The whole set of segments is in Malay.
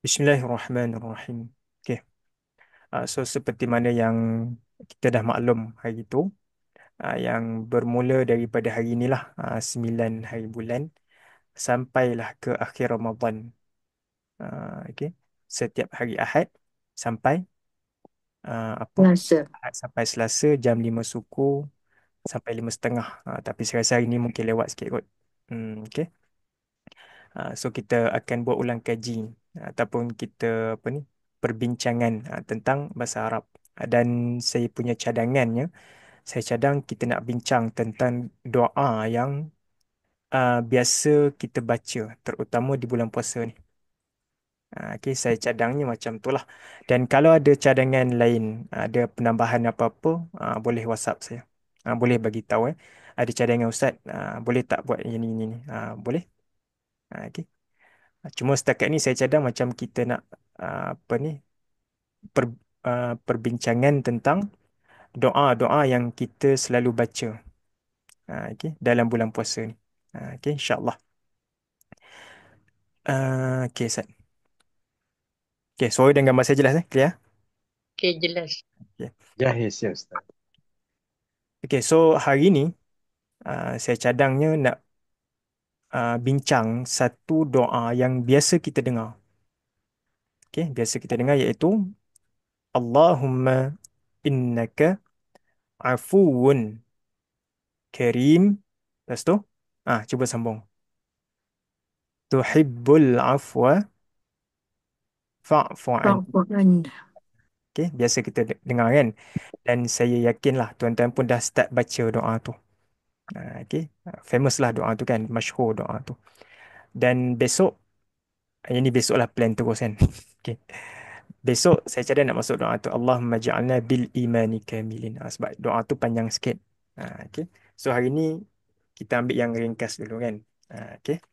Bismillahirrahmanirrahim. Okay. So seperti mana yang kita dah maklum hari itu, yang bermula daripada hari inilah, 9 hari bulan sampailah ke akhir Ramadan. Okay. Setiap hari Ahad sampai apa? Rasa. Ahad sampai Selasa jam 5 suku sampai 5:30. Tapi saya rasa hari ini mungkin lewat sikit kot. Okay. So kita akan buat ulang kaji ataupun kita apa ni perbincangan tentang bahasa Arab. Dan saya punya cadangannya, saya cadang kita nak bincang tentang doa yang biasa kita baca terutama di bulan puasa ni. Okey, saya cadangnya macam tu lah. Dan kalau ada cadangan lain, ada penambahan apa-apa, boleh WhatsApp saya. Boleh bagi tahu eh. Ada cadangan Ustaz, boleh tak buat ini ni. Boleh. Okey. Cuma setakat ni saya cadang macam kita nak apa ni per, perbincangan tentang doa-doa yang kita selalu baca okey, dalam bulan puasa ni. Okey, insyaAllah. Okey, Ustaz. Okey, suara dan gambar saya jelas clear? Okey, jelas. Okey. Jahis ya Ustaz. Okey, so hari ni saya cadangnya nak bincang satu doa yang biasa kita dengar. Okey, biasa kita dengar iaitu Allahumma innaka afuwun karim. Lepas tu, cuba sambung. Tuhibbul afwa fa'fu an. Al-Quran. Okay, biasa kita dengar kan. Dan saya yakinlah tuan-tuan pun dah start baca doa tu. Okay, famous lah doa tu kan, masyhur doa tu. Dan besok, ini besok lah plan terus kan. Okay. Besok saya cadang nak masuk doa tu. Allahumma ja'alna bil imani kamilin. Sebab doa tu panjang sikit. Okay. So hari ni kita ambil yang ringkas dulu kan. Okay.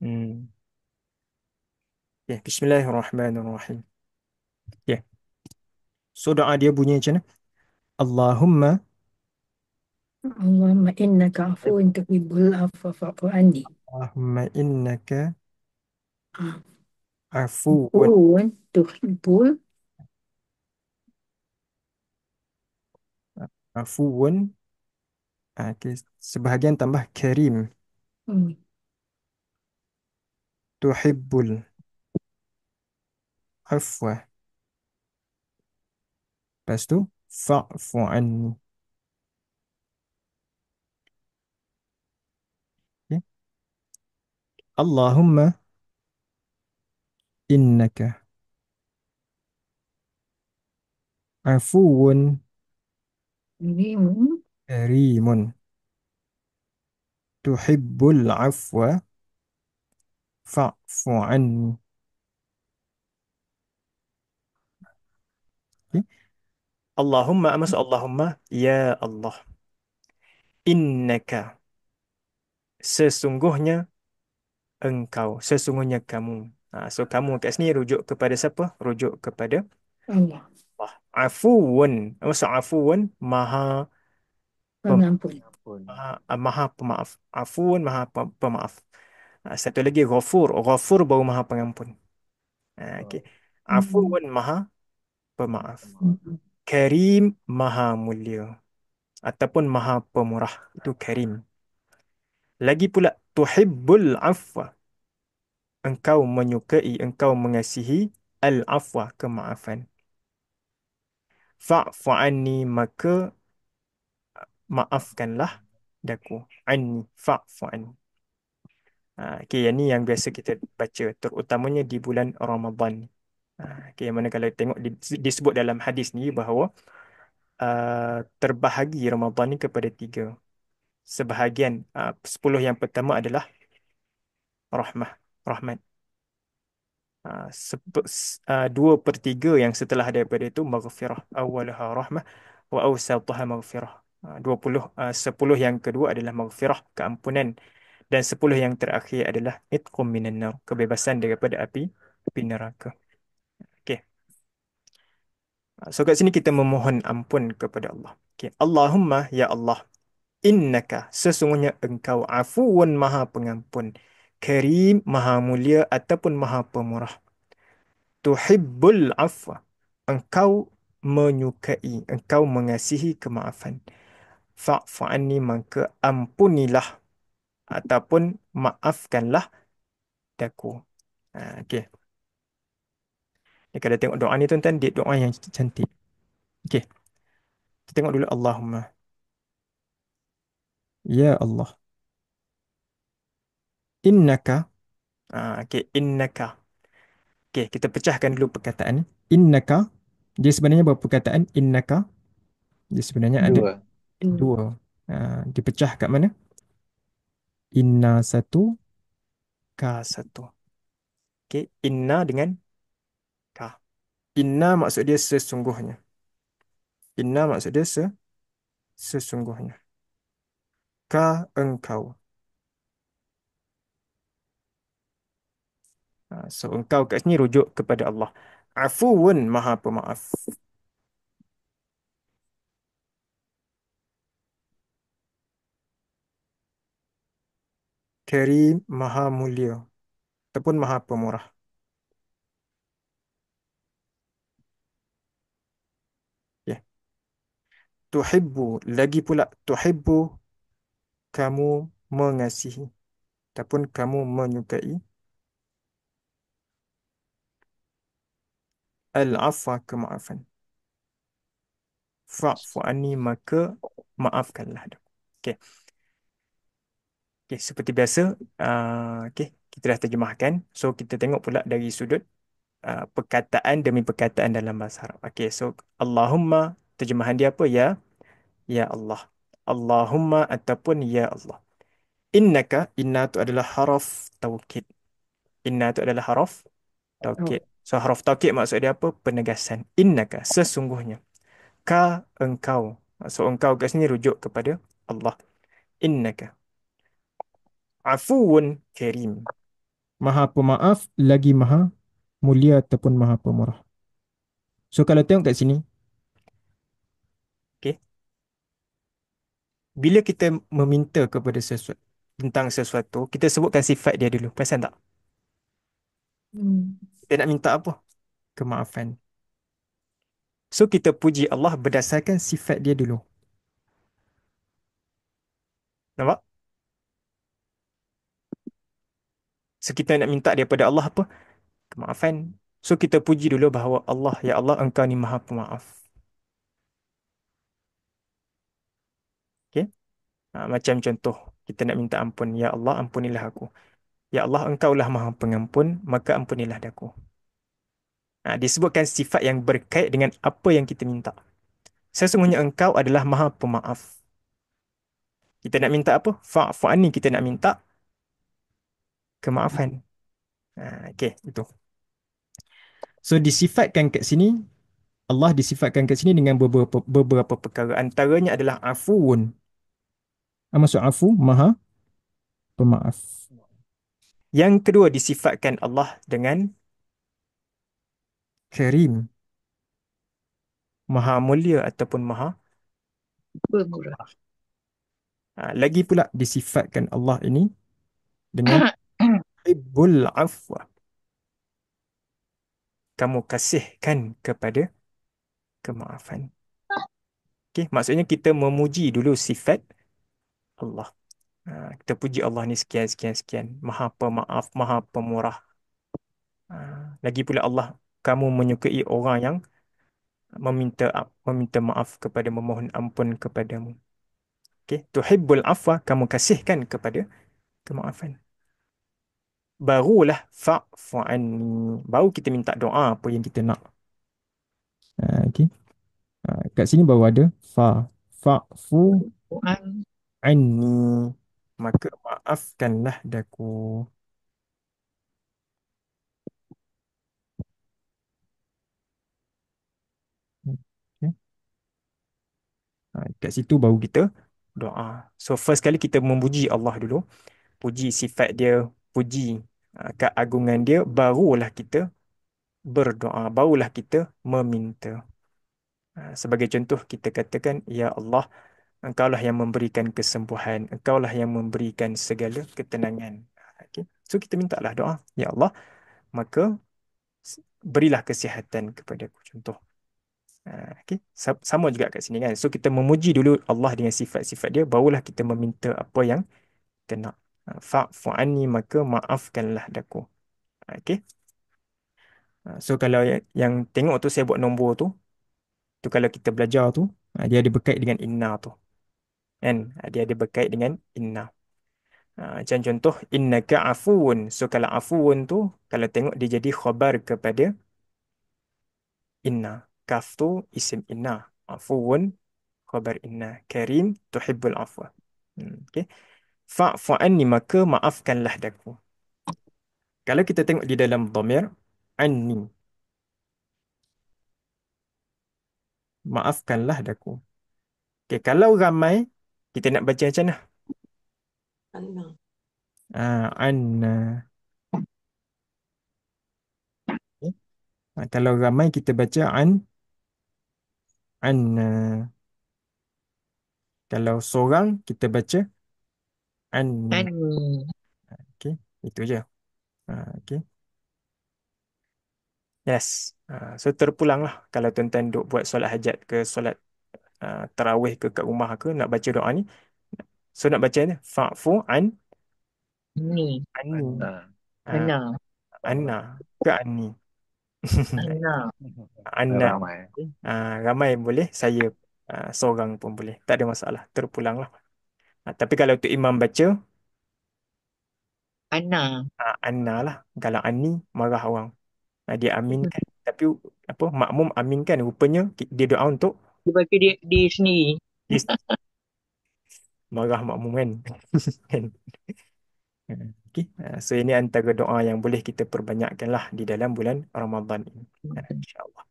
Hmm. Okay. Bismillahirrahmanirrahim. Okay. So doa dia bunyi macam mana? Allahumma Allahumma innaka afuwun tuhibbul afwa fa'fu anni. Allahumma innaka Ah, afuwun Afuwun tuhibbul. afuwun. Okay. Sebahagian tambah karim. Hmm. Tuhibbul afwa. Lepas tu fa'fu anni. Okay. Allahumma innaka afuwun Ini karimun tuhibbul afwa fa'fu anni. Okay. Allahumma, maksud Allahumma, ya Allah, innaka, sesungguhnya engkau, sesungguhnya kamu. So kamu kat sini rujuk kepada siapa? Rujuk kepada Allah Allah. Afuwun, maksud afuwun, maha pem, pengampun. Ampun. maha pemaaf. Afuwun, maha pemaaf. Satu lagi ghafur, ghafur baru maha pengampun. Okay. Oh, Hmm. Afuwun, maha pemaaf. maaf. Hmm. Karim, maha mulia ataupun maha pemurah. Itu karim. Lagi pula tuhibbul afwa. Engkau menyukai, engkau mengasihi al-afwa, kemaafan. Fa'fu anni, maka maafkanlah daku. Anni, fa'fu anni. Okay, yang ni yang biasa kita baca terutamanya di bulan Ramadan. Okay, yang mana kalau tengok disebut dalam hadis ni bahawa terbahagi Ramadan ni kepada tiga. Sebahagian 10 yang pertama adalah rahmah, rahmat. 2/3 yang setelah daripada itu maghfirah. Awalaha rahmah wa awsatuha maghfirah. 10 yang kedua adalah maghfirah, keampunan. Dan 10 yang terakhir adalah itqum minan nar, kebebasan daripada api neraka. Okey. So kat sini kita memohon ampun kepada Allah. Okey. Allahumma, ya Allah, innaka, sesungguhnya engkau afuun, maha pengampun, Karim, maha mulia ataupun maha pemurah. Tuhibbul afwa. Engkau menyukai, engkau mengasihi kemaafan. Fa'fu anni, maka ampunilah ataupun maafkanlah daku. Okey. Ni kalau tengok doa ni tuan-tuan, dia doa yang cantik. Okey. Kita tengok dulu Allahumma. Ya Allah. Innaka. Okey, innaka. Okey, kita pecahkan dulu perkataan ni. Innaka. Dia sebenarnya berapa perkataan? Innaka. Dia sebenarnya ada Dua. Dua. dua. Dipecah kat mana? Inna satu, ka satu. Okey, inna dengan ka. Inna maksud dia sesungguhnya. Inna maksud dia sesungguhnya. Ka engkau. So engkau kat sini rujuk kepada Allah. Afuun, maha pemaaf. Karim, maha mulia ataupun maha pemurah. Ya. Tuhibbu, lagi pula tuhibbu, kamu mengasihi ataupun kamu menyukai al-afwa, kemaafan. Fa'fu anni, maka maafkanlah aku. Okey. Okey, seperti biasa, okey, kita dah terjemahkan. So kita tengok pula dari sudut perkataan demi perkataan dalam bahasa Arab. Okey, so Allahumma, terjemahan dia apa? Ya, ya Allah. Allahumma ataupun ya Allah. Innaka, inna tu adalah haraf taukid. Inna tu adalah haraf taukid. Oh. So haraf taukid maksud dia apa? Penegasan. Innaka, sesungguhnya. Ka, engkau. So engkau kat sini rujuk kepada Allah. Innaka afuun karim. Maha pemaaf lagi maha mulia ataupun maha pemurah. So kalau tengok kat sini, okay, bila kita meminta kepada sesuatu, tentang sesuatu, kita sebutkan sifat dia dulu. Perasan tak? Hmm. Kita nak minta apa? Kemaafan. So kita puji Allah berdasarkan sifat dia dulu. Nampak? So kita nak minta daripada Allah apa? Kemaafan. So kita puji dulu bahawa Allah, ya Allah, engkau ni maha pemaaf. Okay? Macam contoh, kita nak minta ampun. Ya Allah, ampunilah aku. Ya Allah, engkaulah maha pengampun, maka ampunilah daku. Disebutkan sifat yang berkait dengan apa yang kita minta. Sesungguhnya engkau adalah maha pemaaf. Kita nak minta apa? Fa'fu anni, kita nak minta kemaafan. Okey, itu. So disifatkan kat sini, Allah disifatkan kat sini dengan beberapa perkara. Antaranya adalah afuun. Maksud afu, maha pemaaf. Yang kedua, disifatkan Allah dengan karim, maha mulia ataupun maha. Bermurah. Lagi pula disifatkan Allah ini dengan ibbul afwa. Kamu kasihkan kepada kemaafan. Okey, maksudnya kita memuji dulu sifat Allah. Kita puji Allah ni sekian, sekian, sekian. Maha pemaaf, maha pemurah. Lagi pula Allah, kamu menyukai orang yang meminta maaf kepada, memohon ampun kepadamu. Okey, tuhibbul afwa, kamu kasihkan kepada kemaafan. Barulah fa'fu anni. Baru kita minta doa apa yang kita nak. Okey. Kat sini baru ada fa'fu Tuhan. anni. Maka maafkanlah daku. Okay. Kat situ baru kita doa. So first kali kita memuji Allah dulu. Puji sifat dia, puji keagungan dia. Barulah kita berdoa. Barulah kita meminta. Sebagai contoh kita katakan, Ya Allah, Engkaulah yang memberikan kesembuhan. Engkaulah yang memberikan segala ketenangan. Okay. So kita mintalah doa, ya Allah, maka berilah kesihatan kepada aku, contoh. Okay. Sama juga kat sini kan. So kita memuji dulu Allah dengan sifat-sifat dia, barulah kita meminta apa yang kita nak. Fa'fu anni, maka maafkanlah daku. Okay. So kalau yang tengok tu saya buat nombor tu kalau kita belajar tu, dia ada berkait dengan inna tu. Kan? Dia ada berkait dengan inna. Macam contoh, innaka afuun. So kalau afuun tu, kalau tengok dia jadi khabar kepada inna. Kaf tu isim inna. Afuun khabar inna. Karim tuhibbul afwa. Okay. Fa'fu anni, maka maafkanlah daku. Kalau kita tengok di dalam dhamir, anni, maafkanlah daku. Okay. Kalau ramai, kita nak baca macam mana? Anna. Anna. Okay. Kalau ramai, kita baca anna. Kalau seorang, kita baca anni. Anni. Okay. Itu je. Okay. Yes. So terpulanglah kalau tuan-tuan duk buat solat hajat ke solat tarawih ke kat rumah ke nak baca doa ni. So nak baca ni fa'fu Anni. anni. Ah, Anna. Anna ke Anni. Anna. Anna. Ramai. Ramai boleh, saya seorang pun boleh. Tak ada masalah. Terpulanglah. Tapi kalau tu imam baca, Anna. Anna lah. Kalau Anni, marah orang. Dia aminkan. Tapi apa makmum aminkan. Rupanya dia doa untuk Dia baca dia sendiri. dia marah makmum kan. Kan? Okay. So ini antara doa yang boleh kita perbanyakkan lah di dalam bulan Ramadan ini. InsyaAllah.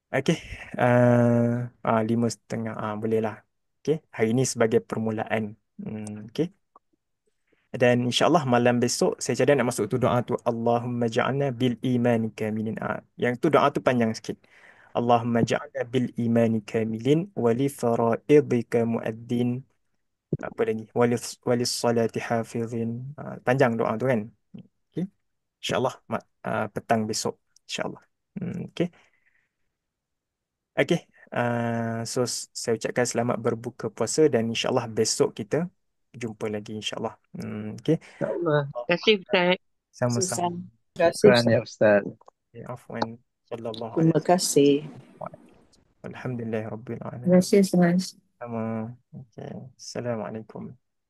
Okey, 5:30. Boleh lah. Okey, hari ini sebagai permulaan. Okey. Dan insyaAllah malam besok saya cadang nak masuk tu doa tu. Allahumma ja'alna bil imani kamilin. Yang tu doa tu panjang sikit. Allahumma ja'alna bil imani kamilin wali fara'idika muadzin. Apa lagi? Walis salati hafizin. Panjang doa tu kan. Okey. InsyaAllah petang besok. InsyaAllah. Okey. Okey, so saya ucapkan selamat berbuka puasa dan insyaAllah besok kita jumpa lagi insyaAllah. Okey, InsyaAllah. Terima kasih Ustaz. sama-sama. Susan. Terima kasih, Syukran Ustaz. ya Ustaz. Okay, afwan. Sallallahu alaihi Terima kasih. wasallam. Alhamdulillah Rabbil Terima Alamin. kasih, Ustaz. Sama. Okay. Assalamualaikum.